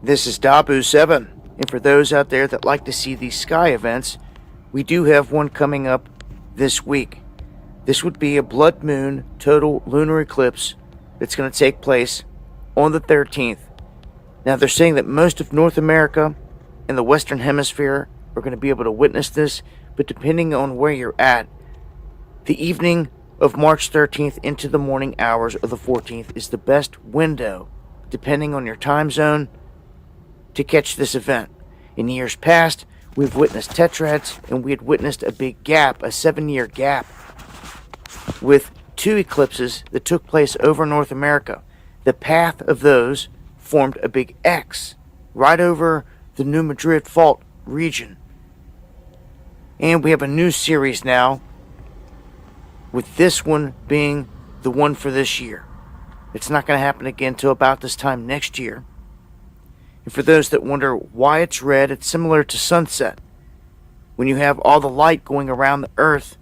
This is Dabu7, and for those out there that like to see these sky events, we do have one coming up this week. This would be a blood moon total lunar eclipse that's going to take place on the 13th. Now, they're saying that most of North America and the Western Hemisphere are going to be able to witness this, but depending on where you're at, the evening of March 13th into the morning hours of the 14th is the best window, depending on your time zone, to catch this event. In years past, we've witnessed tetrads, and we had witnessed a big gap, a 7-year gap, with 2 eclipses that took place over North America. The path of those formed a big X right over the New Madrid Fault region. And we have a new series now, with this one being the one for this year. It's not going to happen again until about this time next year. And for those that wonder why it's red, it's similar to sunset. When you have all the light going around the earth,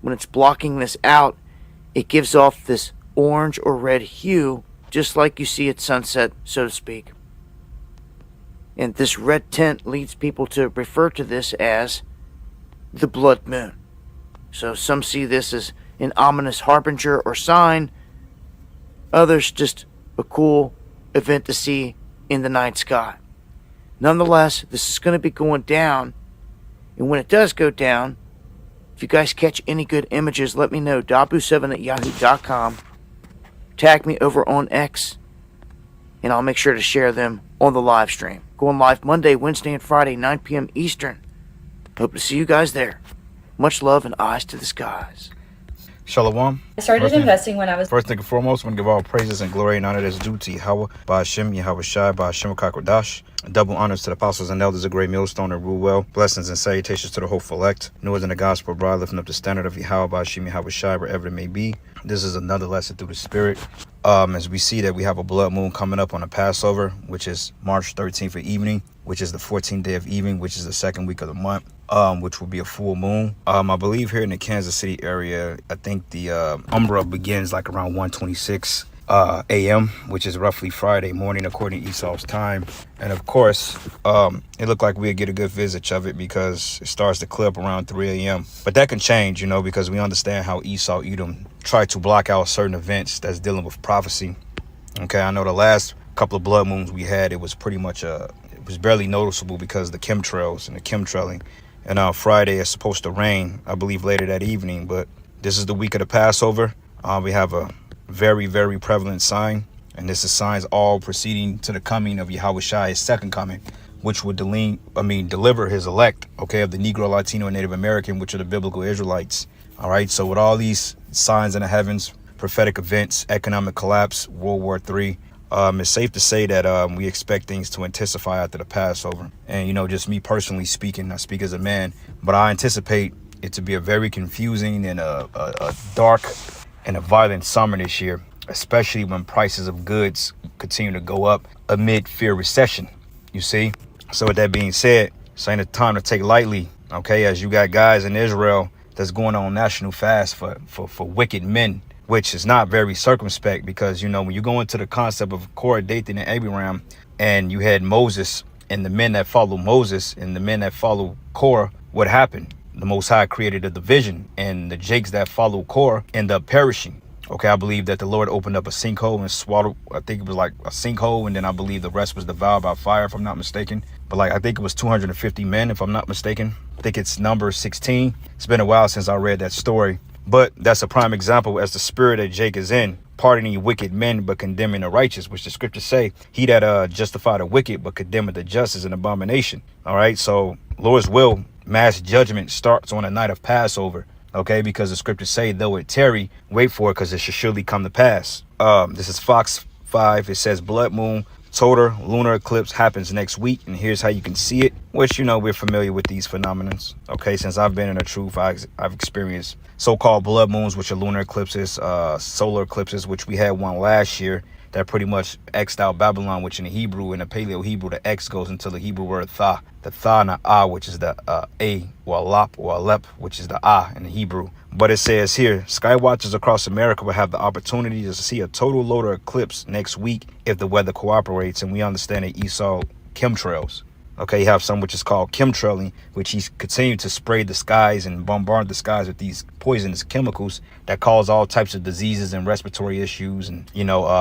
when it's blocking this out, it gives off this orange or red hue, just like you see at sunset, so to speak. And this red tint leads people to refer to this as the blood moon. So some see this as an ominous harbinger or sign, others just a cool event to see in the night sky. Nonetheless, this is going to be going down, and when it does go down, if you guys catch any good images, let me know. Dabu7@yahoo.com. Tag me over on X, and I'll make sure to share them on the live stream. Going live Monday, Wednesday, and Friday, 9 p.m. Eastern. Hope to see you guys there. Much love and eyes to the skies. Shalom. I started investing when I was... First thing and foremost, I want to give all praises and glory and honor that's due to Yahweh, Ba'ashem, Yahweh Shai, Ba'ashem Kakodash. Double honors to the apostles and elders of Great Millstone and rule well. Blessings and salutations to the hopeful elect. New in the gospel, bride, lifting up the standard of Yahweh, Ba'ashem, Yahweh Shai, wherever it may be. This is another lesson through the Spirit. As we see that we have a blood moon coming up on the Passover, which is March 13th evening, which is the 14th day of evening, which is the second week of the month, which will be a full moon. I believe here in the Kansas City area, I think the Umbra begins like around 1:26 a.m., which is roughly Friday morning according to Esau's time. And of course, it looked like we'd get a good visage of it because it starts to clear up around 3 a.m. But that can change, you know, because we understand how Esau, Edom try to block out certain events that's dealing with prophecy. Okay, I know the last couple of blood moons we had, it was pretty much it was barely noticeable because of the chemtrails and the chemtrailing. And on Friday, it's supposed to rain, I believe, later that evening. But this is the week of the Passover. We have a very, very prevalent sign. And this is signs all proceeding to the coming of Yahweh Shai, his second coming, which would deliver his elect, okay, of the Negro, Latino, and Native American, which are the biblical Israelites. All right. So with all these signs in the heavens, prophetic events, economic collapse, World War III, it's safe to say that we expect things to intensify after the Passover. And, you know, just me personally speaking, I speak as a man, but I anticipate it to be a very confusing and a dark and a violent summer this year, especially when prices of goods continue to go up amid fear recession, you see. So with that being said, this ain't a time to take lightly, okay, as you got guys in Israel that's going on national fast for wicked men, which is not very circumspect because, you know, when you go into the concept of Korah, Dathan, and Abiram, and you had Moses and the men that follow Moses and the men that follow Korah, what happened? The Most High created a division, and the Jakes that follow Korah end up perishing. Okay, I believe that the Lord opened up a sinkhole and swallowed, I think it was like a sinkhole, and then I believe the rest was devoured by fire, if I'm not mistaken. But like, I think it was 250 men, if I'm not mistaken. I think it's number 16. It's been a while since I read that story. But that's a prime example as the spirit that Jake is in, pardoning wicked men but condemning the righteous, which the scriptures say, he that justify the wicked but condemneth the just is an abomination. All right, so Lord's will, mass judgment starts on the night of Passover. Okay, because the scriptures say, though it tarry, wait for it, because it should surely come to pass. This is Fox 5. It says blood moon total lunar eclipse happens next week, and here's how you can see it, which, you know, we're familiar with these phenomenons. Okay, since I've been in the truth, I've experienced so-called blood moons, which are lunar eclipses, solar eclipses, which we had one last year that pretty much X'd out Babylon, which in the Hebrew, in the Paleo Hebrew, the X goes into the Hebrew word tha. The tha and the ah, which is the a, or alap, or alep, which is the ah in the Hebrew. But it says here, sky watchers across America will have the opportunity to see a total lunar eclipse next week if the weather cooperates. And we understand that Esau chemtrails. Okay, you have some which is called chemtrailing, which he's continuing to spray the skies and bombard the skies with these poisonous chemicals that cause all types of diseases and respiratory issues. And,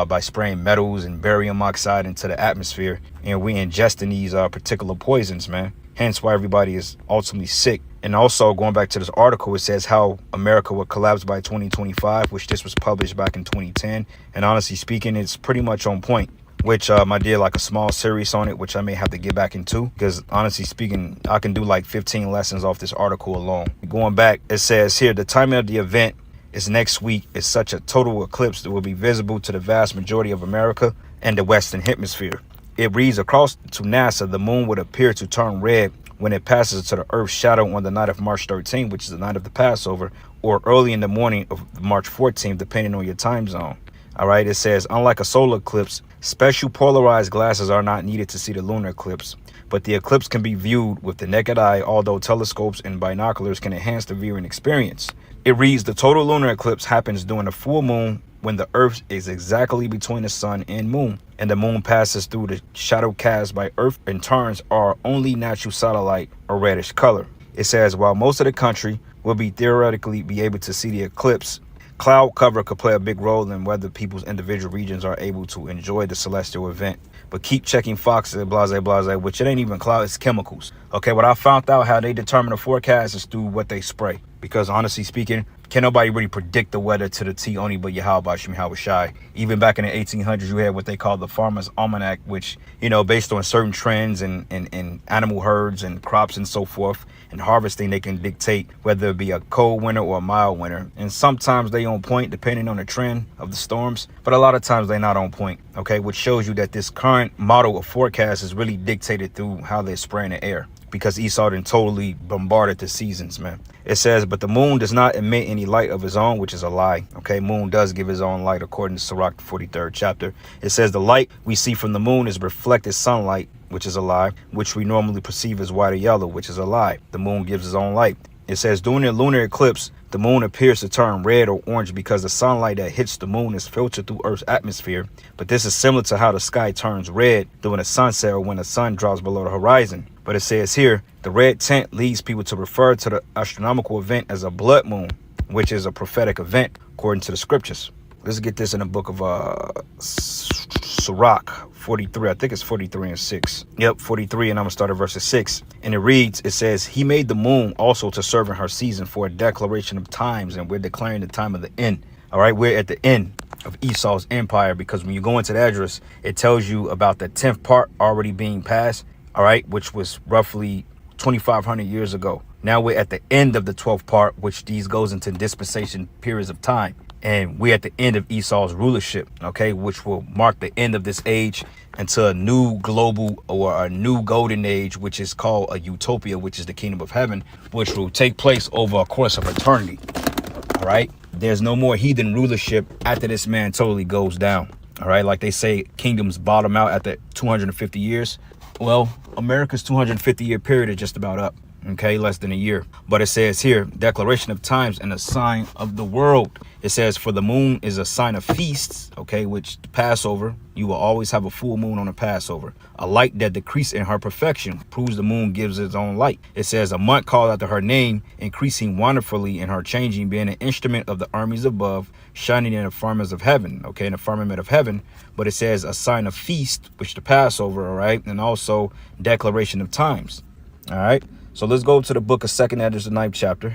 by spraying metals and barium oxide into the atmosphere. And we ingesting these particular poisons, man. Hence why everybody is ultimately sick. And also going back to this article, it says how America would collapse by 2025, which this was published back in 2010. And honestly speaking, it's pretty much on point. Which I did like a small series on it, which I may have to get back into, because honestly speaking, I can do like 15 lessons off this article alone. Going back, it says here, the timing of the event is next week. Is such a total eclipse that will be visible to the vast majority of America and the Western Hemisphere. It reads, across to NASA, the moon would appear to turn red when it passes to the Earth's shadow on the night of March 13th, which is the night of the Passover, or early in the morning of March 14th, depending on your time zone. All right, it says, unlike a solar eclipse, special polarized glasses are not needed to see the lunar eclipse, but the eclipse can be viewed with the naked eye, although telescopes and binoculars can enhance the viewing experience. It reads, the total lunar eclipse happens during the full moon when the Earth is exactly between the sun and moon, and the moon passes through the shadow cast by Earth and turns our only natural satellite a reddish color. It says, while most of the country will theoretically be able to see the eclipse, cloud cover could play a big role in whether people's individual regions are able to enjoy the celestial event. But keep checking Fox and blase, which it ain't even cloud, it's chemicals. Okay, what I found out how they determine the forecast is through what they spray. Because honestly speaking, can nobody really predict the weather to the T only but Yahweh Bashim Shai. Even back in the 1800s, you had what they call the Farmer's Almanac, which, based on certain trends and animal herds and crops and so forth, and harvesting, they can dictate whether it be a cold winter or a mild winter. And sometimes they on point depending on the trend of the storms, but a lot of times they're not on point. Okay, which shows you that this current model of forecast is really dictated through how they're spraying the air, because Esau done totally bombarded the seasons, man. It says, but the moon does not emit any light of his own, which is a lie. Okay, moon does give his own light according to Sirach, 43rd chapter. It says the light we see from the moon is reflected sunlight, which is a lie, which we normally perceive as white or yellow, which is a lie. The moon gives its own light. It says during the lunar eclipse, the moon appears to turn red or orange because the sunlight that hits the moon is filtered through Earth's atmosphere. But this is similar to how the sky turns red during a sunset or when the sun drops below the horizon. But it says here, the red tint leads people to refer to the astronomical event as a blood moon, which is a prophetic event according to the scriptures. Let's get this in the book of Sirach 43. I think it's 43 and 6. Yep, 43, and I'm going to start at verse 6. And it reads, it says, he made the moon also to serve in her season for a declaration of times, and we're declaring the time of the end. All right, we're at the end of Esau's empire, because when you go into the address, it tells you about the 10th part already being passed, all right, which was roughly 2,500 years ago. Now we're at the end of the 12th part, which these goes into dispensation periods of time. And we're at the end of Esau's rulership, okay, which will mark the end of this age into a new global or a new golden age, which is called a utopia, which is the kingdom of heaven, which will take place over a course of eternity. All right. There's no more heathen rulership after this man totally goes down. All right. Like they say, kingdoms bottom out at the 250 years. Well, America's 250-year period is just about up. Okay, less than a year. But it says here, declaration of times and a sign of the world. It says, for the moon is a sign of feasts, okay, which Passover, you will always have a full moon on a Passover. A light that decreases in her perfection proves the moon gives its own light. It says, a month called after her name, increasing wonderfully in her changing, being an instrument of the armies above, shining in the firmament of heaven, okay, in the firmament of heaven. But it says a sign of feast, which the Passover, all right, and also declaration of times, all right. So let's go to the book of 2nd Esdras, the 9th chapter,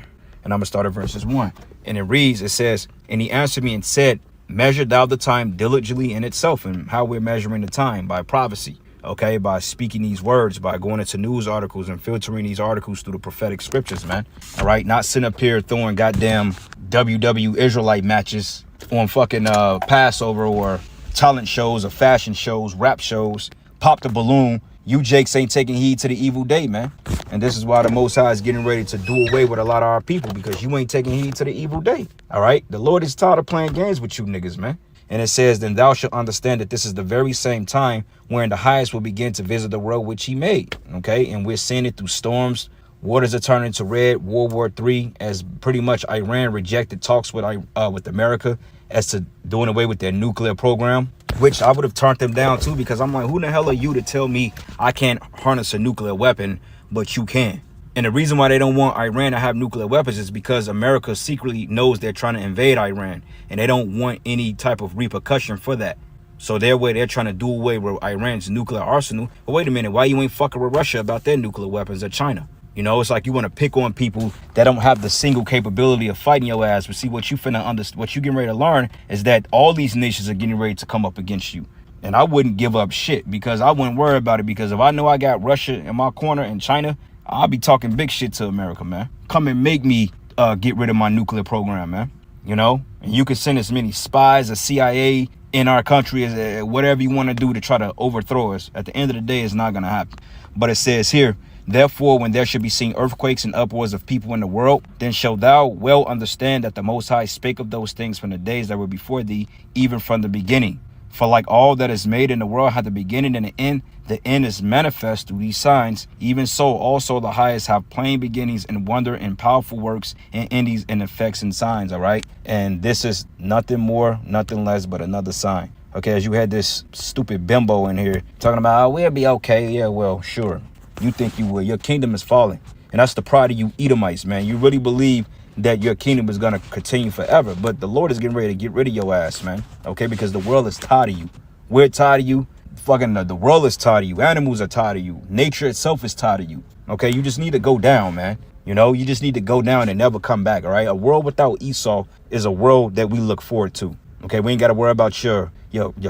and I'm going to start at verses 1. And it reads, it says, and he answered me and said, measure thou the time diligently in itself. And how we're measuring the time? By prophecy, okay, by speaking these words, by going into news articles and filtering these articles through the prophetic scriptures, man. All right, not sitting up here throwing goddamn WW Israelite matches on fucking Passover or talent shows or fashion shows, rap shows, pop the balloon. You Jakes ain't taking heed to the evil day, man. And this is why the Most High is getting ready to do away with a lot of our people, because you ain't taking heed to the evil day. All right. The Lord is tired of playing games with you niggas, man. And it says, then thou shalt understand that this is the very same time wherein the highest will begin to visit the world which he made. OK, and we're seeing it through storms. Waters are turning to red. World War III, as pretty much Iran rejected talks with America as to doing away with their nuclear program. which I would have turned them down too, because I'm like, who the hell are you to tell me I can't harness a nuclear weapon, but you can? And the reason why they don't want Iran to have nuclear weapons is because America secretly knows they're trying to invade Iran, and they don't want any type of repercussion for that. So they're trying to do away with Iran's nuclear arsenal. But wait a minute, why you ain't fucking with Russia about their nuclear weapons, or China? You know, it's like you want to pick on people that don't have the single capability of fighting your ass. But see, what you getting ready to learn is that all these nations are getting ready to come up against you. And I wouldn't give up shit, because I wouldn't worry about it, because if I know I got Russia in my corner and China, I'll be talking big shit to America, man. Come and make me get rid of my nuclear program, man. You know, and you can send as many spies as CIA in our country as whatever you want to do to try to overthrow us. At the end of the day, it's not going to happen. But it says here, therefore, when there should be seen earthquakes and uproars of people in the world, then shalt thou well understand that the Most High spake of those things from the days that were before thee, even from the beginning. For like all that is made in the world hath a beginning and an end, the end is manifest through these signs. Even so also the highest have plain beginnings and wonder and powerful works and endings and effects and signs, all right? And this is nothing more, nothing less but another sign. Okay, as you had this stupid bimbo in here talking about, oh, we'll be okay. Yeah, well, sure. You think you will. Your kingdom is falling. And that's the pride of you Edomites, man. You really believe that your kingdom is going to continue forever. But the Lord is getting ready to get rid of your ass, man. Okay, because the world is tired of you. We're tired of you. Fucking the world is tired of you. Animals are tired of you. Nature itself is tired of you. Okay, you just need to go down, man. You know, you just need to go down and never come back, all right? A world without Esau is a world that we look forward to. Okay, we ain't got to worry about your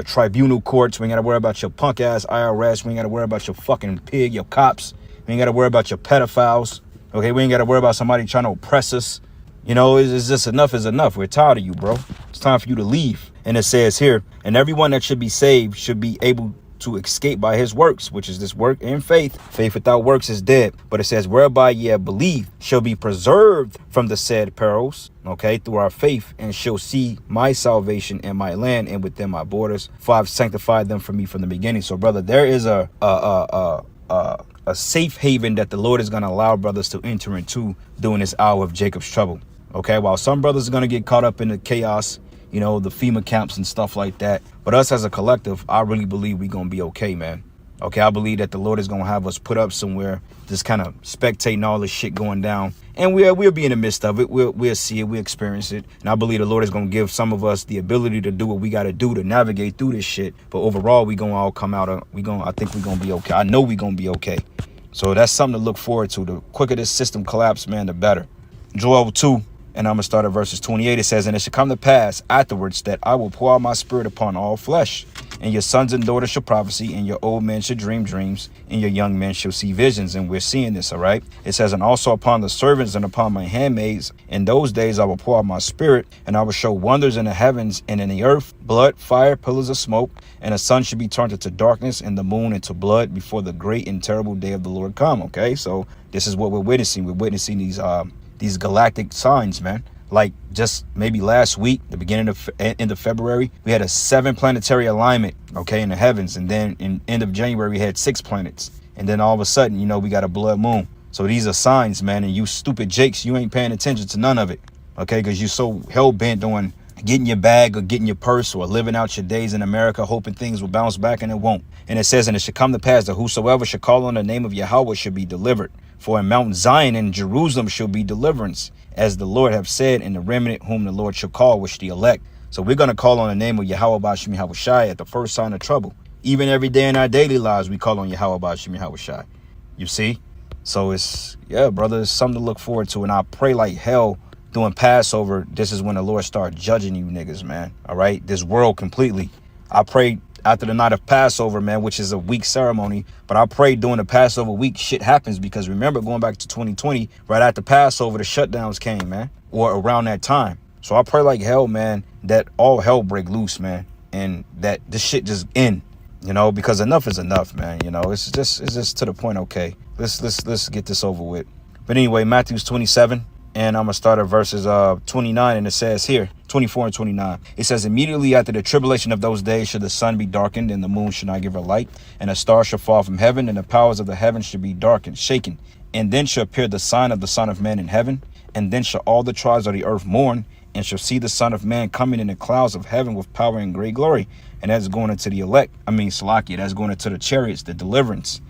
tribunal courts. We ain't got to worry about your punk ass IRS. We ain't got to worry about your fucking pig, your cops. We ain't got to worry about your pedophiles. Okay, we ain't got to worry about somebody trying to oppress us. You know, it's just enough is enough. We're tired of you, bro. It's time for you to leave. And it says here, and everyone that should be saved should be able to escape by his works, which is this work in faith. Faith without works is dead. But it says, whereby ye have believed, shall be preserved from the said perils, okay, through our faith, and shall see my salvation in my land and within my borders, for I've sanctified them for me from the beginning. So, brother, there is a safe haven that the Lord is going to allow brothers to enter into during this hour of Jacob's trouble. Okay, while some brothers are going to get caught up in the chaos, you know, the FEMA camps and stuff like that. But us as a collective, I really believe we're going to be okay, man. Okay, I believe that the Lord is going to have us put up somewhere, just kind of spectating all this shit going down. And we'll be in the midst of it. We'll see it. We'll experience it. And I believe the Lord is going to give some of us the ability to do what we got to do to navigate through this shit. But overall, we going to all come out. I think we're going to be okay. I know we're going to be okay. So that's something to look forward to. The quicker this system collapses, man, the better. Joel 2. And I'm going to start at verses 28. It says, and it shall come to pass afterwards that I will pour out my spirit upon all flesh. And your sons and daughters shall prophesy, and your old men shall dream dreams, and your young men shall see visions. And we're seeing this, all right? It says, and also upon the servants and upon my handmaids, in those days I will pour out my spirit, and I will show wonders in the heavens and in the earth, blood, fire, pillars of smoke, and the sun should be turned into darkness, and the moon into blood, before the great and terrible day of the Lord come. Okay, so this is what we're witnessing. We're witnessing these galactic signs, man. Like just maybe last week, the beginning of end of February, we had a 7 planetary alignment, okay, in the heavens. And then in end of January, we had 6 planets. And then all of a sudden, you know, we got a blood moon. So these are signs, man. And you stupid jakes, you ain't paying attention to none of it, okay, because you're so hell-bent on getting your bag or getting your purse or living out your days in America, hoping things will bounce back, and it won't. And it says, and it shall come to pass that whosoever shall call on the name of Yahweh shall be delivered. For in Mount Zion and Jerusalem shall be deliverance, as the Lord have said, in the remnant whom the Lord shall call, which the elect. So we're going to call on the name of Yahweh Ba'Shem Yahweh Shai at the first sign of trouble. Even every day in our daily lives, we call on Yahweh Ba'Shem Yahweh Shai. You see? So it's, yeah, brother, it's something to look forward to. And I pray like hell during Passover, this is when the Lord start judging you niggas, man. All right? This world completely. I pray after the night of Passover, man, which is a week ceremony. But I pray during the Passover week, shit happens. Because remember, going back to 2020, right after Passover, the shutdowns came, man. Or around that time. So I pray like hell, man, that all hell break loose, man. And that this shit just end. You know, because enough is enough, man. You know, it's just to the point, okay. Let's get this over with. But anyway, Matthew's 27. And I'm going to start at verses 29, and it says here, 24 and 29. It says, immediately after the tribulation of those days shall the sun be darkened, and the moon shall not give her light, and a star shall fall from heaven, and the powers of the heavens shall be darkened, shaken. And then shall appear the sign of the Son of Man in heaven, and then shall all the tribes of the earth mourn, and shall see the Son of Man coming in the clouds of heaven with power and great glory. And that's going into the elect. I mean, Salakia, that's going into the chariots, the deliverance.